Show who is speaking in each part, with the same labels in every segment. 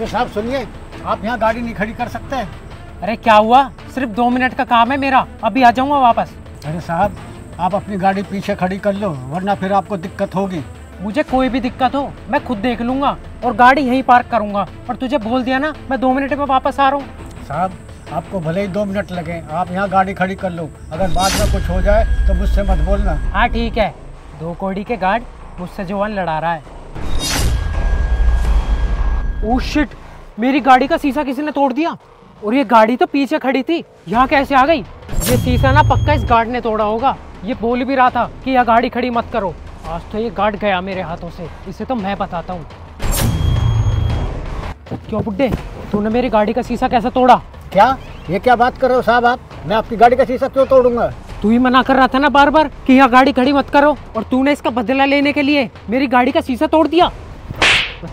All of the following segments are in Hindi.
Speaker 1: अरे साहब सुनिए, आप यहाँ गाड़ी नहीं खड़ी कर सकते।
Speaker 2: अरे क्या हुआ, सिर्फ 2 मिनट का काम है मेरा, अभी आ जाऊंगा वापस।
Speaker 1: अरे साहब आप अपनी गाड़ी पीछे खड़ी कर लो, वरना फिर आपको दिक्कत होगी।
Speaker 2: मुझे कोई भी दिक्कत हो मैं खुद देख लूंगा और गाड़ी यहीं पार्क करूंगा। और तुझे बोल दिया ना मैं 2 मिनट में वापस आ रहा हूँ।
Speaker 1: साहब आपको भले ही 2 मिनट लगे, आप यहाँ गाड़ी खड़ी कर लो। अगर बाद में कुछ हो जाए तो मुझसे मत बोलना।
Speaker 2: हाँ ठीक है। 2 कौड़ी के गार्ड मुझसे जवान लड़ा रहा है। ओह शिट, मेरी गाड़ी का शीशा किसी ने तोड़ दिया। और ये गाड़ी तो पीछे खड़ी थी, यहाँ कैसे आ गई? ये शीशा ना पक्का इस गार्ड ने तोड़ा होगा। ये बोल भी रहा था कि यह गाड़ी खड़ी मत करो। आज तो ये गार्ड गया मेरे हाथों से, इसे तो मैं बताता हूँ। क्यों बुड्ढे, तूने मेरी गाड़ी का शीशा कैसे तोड़ा?
Speaker 1: क्या ये क्या बात कर रहे हो साहब आप? मैं आपकी गाड़ी का शीशा क्यों तोड़ूंगा?
Speaker 2: तू ही मना कर रहा था ना बार बार कि यहाँ गाड़ी खड़ी मत करो, और तूने इसका बदला लेने के लिए मेरी गाड़ी का शीशा तोड़ दिया।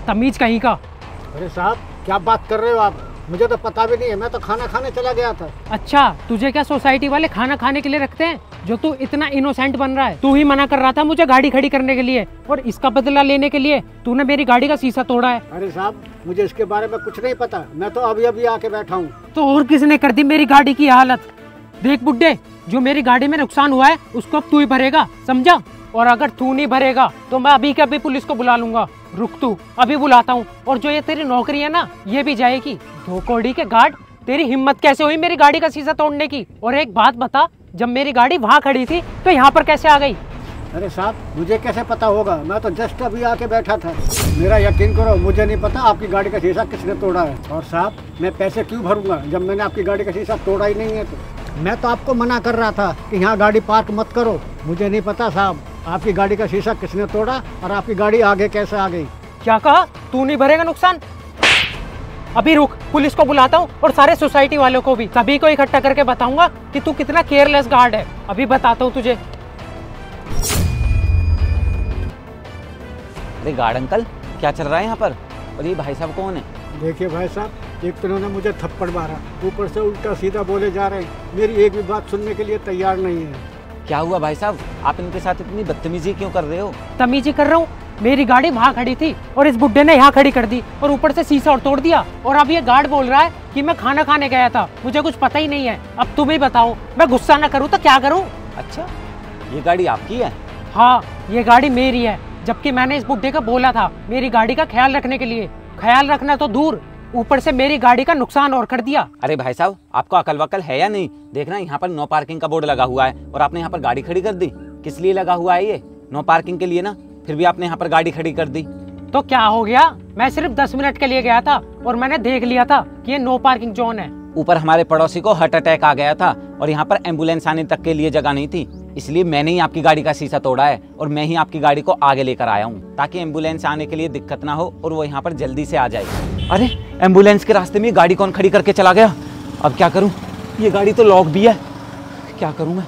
Speaker 2: तमीज कहीं का।
Speaker 1: अरे साहब क्या बात कर रहे हो आप? मुझे तो पता भी नहीं है, मैं तो खाना खाने चला गया था।
Speaker 2: अच्छा, तुझे क्या सोसाइटी वाले खाना खाने के लिए रखते हैं जो तू इतना इनोसेंट बन रहा है? तू ही मना कर रहा था मुझे गाड़ी खड़ी करने के लिए, और इसका बदला लेने के लिए तूने मेरी गाड़ी का शीशा तोड़ा है।
Speaker 1: अरे साहब मुझे इसके बारे में कुछ नहीं पता, मैं तो अभी अभी आके बैठा हूँ।
Speaker 2: तो और किसने कर दी मेरी गाड़ी की हालत? देख बुड्ढे, जो मेरी गाड़ी में नुकसान हुआ है उसको अब तू ही भरेगा, समझा? और अगर तू नहीं भरेगा तो मैं अभी के अभी पुलिस को बुला लूंगा। रुक तू, अभी बुलाता हूँ। और जो ये तेरी नौकरी है ना, ये भी जाएगी। 2 कौड़ी के गार्ड, तेरी हिम्मत कैसे हुई मेरी गाड़ी का शीशा तोड़ने की? और एक बात बता, जब मेरी गाड़ी वहाँ खड़ी थी तो यहाँ पर कैसे आ गई?
Speaker 1: अरे साहब मुझे कैसे पता होगा, मैं तो जस्ट अभी आके बैठा था। मेरा यकीन करो, मुझे नहीं पता आपकी गाड़ी का शीशा किसने तोड़ा है। और साहब मैं पैसे क्यों भरूंगा जब मैंने आपकी गाड़ी का शीशा तोड़ा ही नहीं है। तो मैं तो आपको मना कर रहा था कि यहाँ गाड़ी पार्क मत करो। मुझे नहीं पता साहब आपकी गाड़ी का शीशा किसने तोड़ा और आपकी गाड़ी आगे कैसे आ गई।
Speaker 2: क्या कहा? तू नहीं भरेगा नुकसान? अभी रुक, पुलिस को बुलाता हूँ और सारे सोसाइटी वालों को भी, सभी को इकट्ठा करके बताऊंगा कि तू कितना केयरलेस गार्ड है। अभी बताता हूँ तुझे।
Speaker 3: अरे गार्ड अंकल, क्या चल रहा है यहाँ पर? और ये भाई साहब कौन है?
Speaker 1: देखिए भाई साहब, एक तो उन्होंने मुझे थप्पड़ मारा, ऊपर से उल्टा सीधा बोले जा रहे हैं। मेरी एक भी बात सुनने के लिए तैयार नहीं है।
Speaker 3: क्या हुआ भाई साहब, आप इनके साथ इतनी बदतमीजी क्यों कर रहे हो?
Speaker 2: तमीजी कर रहा हूँ? मेरी गाड़ी वहाँ खड़ी थी और इस बुड्ढे ने यहाँ खड़ी कर दी, और ऊपर से शीशा और तोड़ दिया। और अब ये गार्ड बोल रहा है कि मैं खाना खाने गया था, मुझे कुछ पता ही नहीं है। अब तुम ही बताओ, मैं गुस्सा ना करूँ तो क्या करूँ?
Speaker 3: अच्छा, ये गाड़ी आपकी है?
Speaker 2: हाँ, ये गाड़ी मेरी है, जबकि मैंने इस बुड्ढे को बोला था मेरी गाड़ी का ख्याल रखने के लिए। ख्याल रखना तो दूर, ऊपर से मेरी गाड़ी का नुकसान और कर दिया।
Speaker 3: अरे भाई साहब, आपको अकल वकल है या नहीं? देखना यहाँ पर नो पार्किंग का बोर्ड लगा हुआ है और आपने यहाँ पर गाड़ी खड़ी कर दी। किस लिए लगा हुआ है ये? नो पार्किंग के लिए ना, फिर भी आपने यहाँ पर गाड़ी खड़ी कर दी।
Speaker 2: तो क्या हो गया? मैं सिर्फ 10 मिनट के लिए गया था और मैंने देख लिया था कि ये नो पार्किंग जोन है।
Speaker 3: ऊपर हमारे पड़ोसी को हार्ट अटैक आ गया था और यहाँ पर एम्बुलेंस आने तक के लिए जगह नहीं थी, इसलिए मैंने ही आपकी गाड़ी का शीशा तोड़ा है और मैं ही आपकी गाड़ी को आगे लेकर आया हूँ ताकि एम्बुलेंस आने के लिए दिक्कत ना हो और वो यहाँ पर जल्दी से आ जाए। अरे एम्बुलेंस के रास्ते में गाड़ी कौन खड़ी करके चला गया? अब क्या करूँ? ये गाड़ी तो लॉक भी है, क्या करूँ मैं?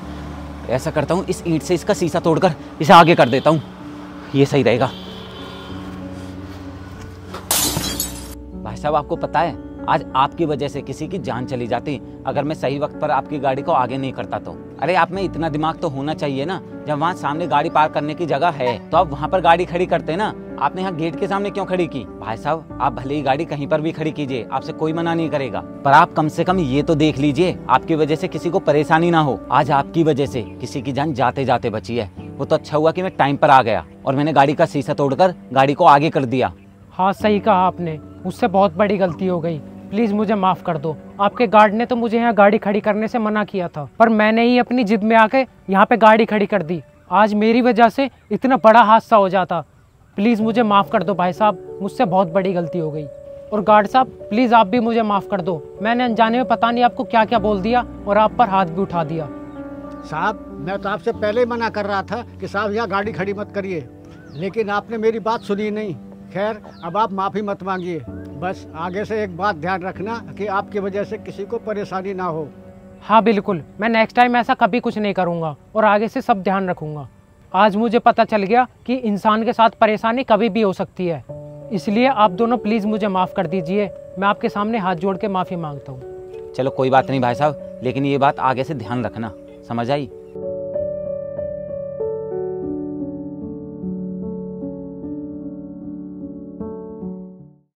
Speaker 3: ऐसा करता हूँ, इस ईंट से इसका शीशा तोड़कर इसे आगे कर देता हूँ, ये सही रहेगा। भाई साहब आपको पता है, आज आपकी वजह से किसी की जान चली जाती अगर मैं सही वक्त पर आपकी गाड़ी को आगे नहीं करता तो। अरे आप में इतना दिमाग तो होना चाहिए ना, जब वहाँ सामने गाड़ी पार्क करने की जगह है तो आप वहाँ पर गाड़ी खड़ी करते ना। आपने यहाँ गेट के सामने क्यों खड़ी की? भाई साहब आप भले ही गाड़ी कहीं पर भी खड़ी कीजिए, आपसे कोई मना नहीं करेगा, पर आप कम से कम ये तो देख लीजिए आपकी वजह से किसी को परेशानी ना हो। आज आपकी वजह से किसी की जान जाते जाते बची है, वो तो अच्छा हुआ कि मैं टाइम पर आ गया और मैंने गाड़ी का शीशा तोड़कर गाड़ी को आगे कर दिया।
Speaker 2: हाँ सही कहा आपने, मुझसे बहुत बड़ी गलती हो गई, प्लीज मुझे माफ कर दो। आपके गार्ड ने तो मुझे यहाँ गाड़ी खड़ी करने से मना किया था, पर मैंने ही अपनी जिद में आके यहाँ पे गाड़ी खड़ी कर दी। आज मेरी वजह से इतना बड़ा हादसा हो जाता। प्लीज मुझे माफ कर दो भाई साहब, मुझसे बहुत बड़ी गलती हो गई। और गार्ड साहब प्लीज आप भी मुझे माफ कर दो, मैंने अनजाने में पता नहीं आपको क्या क्या बोल दिया और आप पर हाथ भी उठा दिया।
Speaker 1: साहब मैं तो आपसे पहले ही मना कर रहा था कि साहब यहाँ गाड़ी खड़ी मत करिए, लेकिन आपने मेरी बात सुनी नहीं। खैर अब आप माफ़ी मत मांगिए, बस आगे से एक बात ध्यान रखना कि आपकी वजह से किसी को परेशानी ना हो।
Speaker 2: हाँ बिल्कुल, मैं नेक्स्ट टाइम ऐसा कभी कुछ नहीं करूँगा और आगे से सब ध्यान रखूँगा। आज मुझे पता चल गया कि इंसान के साथ परेशानी कभी भी हो सकती है, इसलिए आप दोनों प्लीज़ मुझे माफ़ कर दीजिए। मैं आपके सामने हाथ जोड़ के माफ़ी मांगता हूँ।
Speaker 3: चलो कोई बात नहीं भाई साहब, लेकिन ये बात आगे से ध्यान रखना, समझ आई?